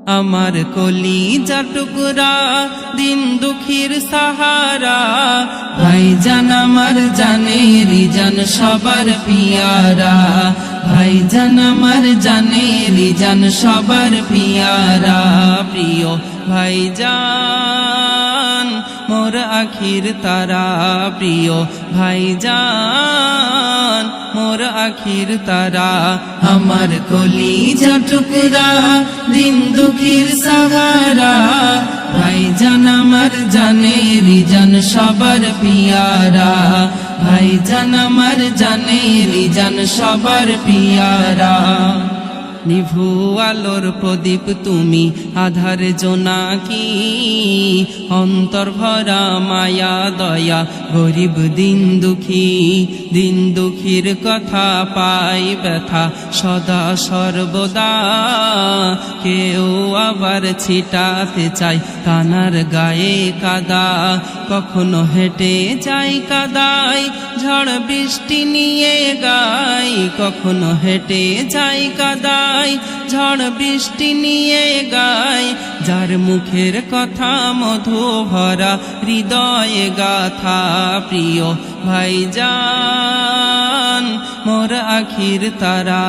আমার কলিজা টুকরা দিন দুঃখীর সাহারা, ভাইজান আমার জানেরি জান সবার পিয়ারা, ভাইজান আমার জানেরি জান সবার পিয়ারা। প্রিয় ভাইজান মোর আখির তারা, প্রিয় ভাইজান মোর আখির তারা। আমার কলিজা টুকরা দিন দুঃখীর সাহারা, ভাইজান আমার জানেরি জান সবার পিয়ারা, ভাইজান আমার জানেরি জান সবার পিয়ারা। নিভু আলোর প্রদীপ তুমি আধার জোনাকি, অন্তর ভরা মায়া দয়া গরিব দিন দুঃখীর কথা পাই ব্যথা সদা সর্বদা। কেউ আবার ছিটাতে চাই কানার গায়ে কাদা, কখনো হেঁটে যাই কাদায় ঝড় বৃষ্টি নিয়ে গাই, কখনো হেঁটে যাই কাদায় ঝড় বৃষ্টি নিয়ে গাই। যার মুখের কথা মধু ভরা হৃদয়ে গাথা, প্রিয় ভাইজান মোর আখির তারা,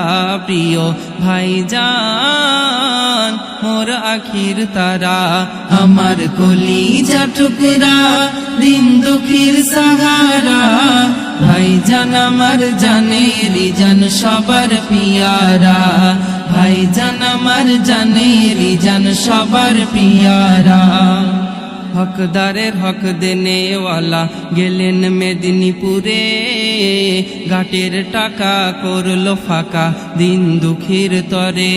প্রিয় ভাইজান মোর আখির তারা। আমার কলিজা টুকরা দিন দুঃখীর সাহারা, ভাইজান আমার জানেরি জান সবার পিয়ারা, ভাইজান আমার জানেরি জান সবার পিয়ারা। হকদারের হক দেনেওয়ালা গেলেন মেদিনীপুরে, ঘাটের টাকা করলো ফাঁকা দিন দুঃখীর তরে।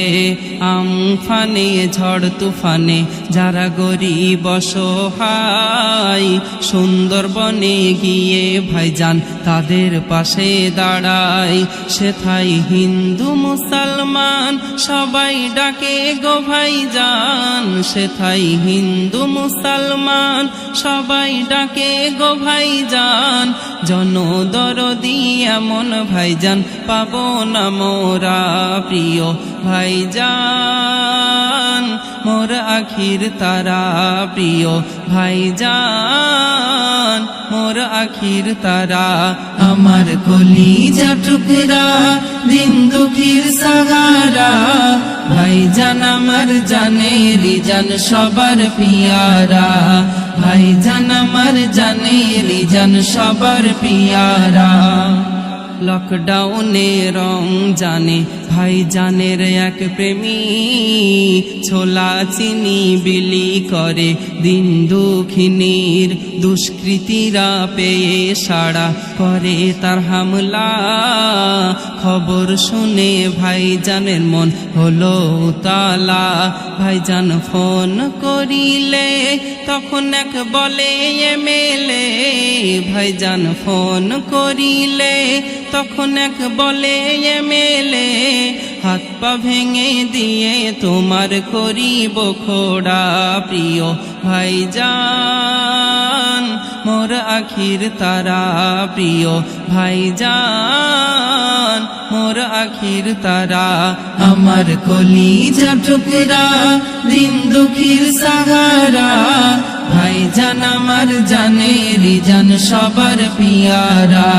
আমফানে ঝড় তুফানে যারা গরিব অসহায়, সুন্দরবনে গিয়ে ভাইজান তাদের পাশে দাঁড়ায়। সেথায় হিন্দু মুসলমান সবাই ডাকে গো ভাইজান, সেথায় হিন্দু মুসলমান সবাই ডাকে গো ভাইজান। জনদরদি এমন ভাইজান পাবো না মোরা, প্রিয় ভাইজান মোর আখির তারা, প্রিয় ভাইজান মোর আখির তারা। আমার কলিজা টুকরা দিন দুঃখীর সাহারা, ভাইজান আমার জানেরি জান সবার পিয়ারা, ভাইজান আমার জানেরি জান সবার পিয়ারা। লকডাউনে রমজানে ভাইজানের এক প্রেমী, ছোলা চিনি বিলি করে দিন দুঃখিনীর। দুষ্কৃতীরা পেয়ে সাড়া করে তার হামলা, খবর শুনে ভাইজানের মন হলো উতালা। ভাইজান ফোন করিলে তখন এক বলে এমএলএ, ভাইজান ফোন করিলে তখন এক বলে এমএলএ। হাত পা ভেঙে দিয়ে তোমার করিব খোড়া, প্রিয় ভাইজান মোর আখির তারা, প্রিয় ভাইজান মোর আখির তারা। আমার কলিজা টুকরা দিন দুঃখীর সাহারা, ভাইজান আমার জানেরি জান সবার পিয়ারা,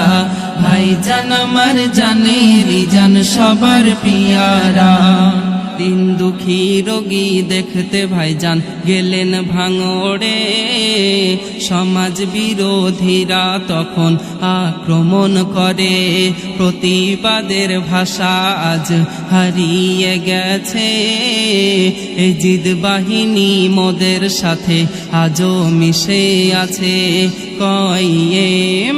ভাইজান আমার জানেরি জান সবার পিয়ারা। দিন দুঃখী রোগী দেখতে ভাইজান গেলেন ভাঙড়ে, সমাজ বিরোধীরা তখন আক্রমণ করে। প্রতিবাদের ভাষা আজ হারিয়ে গেছে, এই জিদ বাহিনী মোদের সাথে আজও মিশে আছে। কয়ে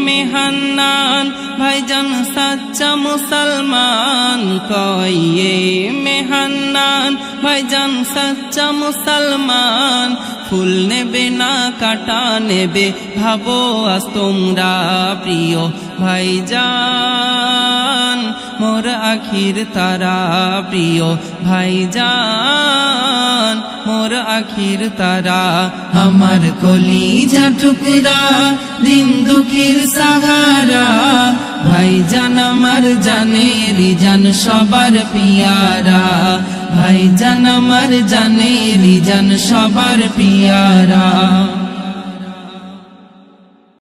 মেহান্নান ভাইজান সাচ্চা মুসলমান, কয়ে মেহান্নান ভাইজান সাচ্চা মুসলমান। ফুল নেবে না কাটা নেবে ভাবো আজ তোমরা, প্রিয় ভাইজান মোর আখির তারা, প্রিয় ভাইজান মোর আখির তারা। আমার কলিজা টুকরা দিন দুঃখীর সাহারা, ভাইজান আমার জানেরি জান সবার পিয়ারা, ভাইজান আমার জানেরি জান সবার পিয়ারা।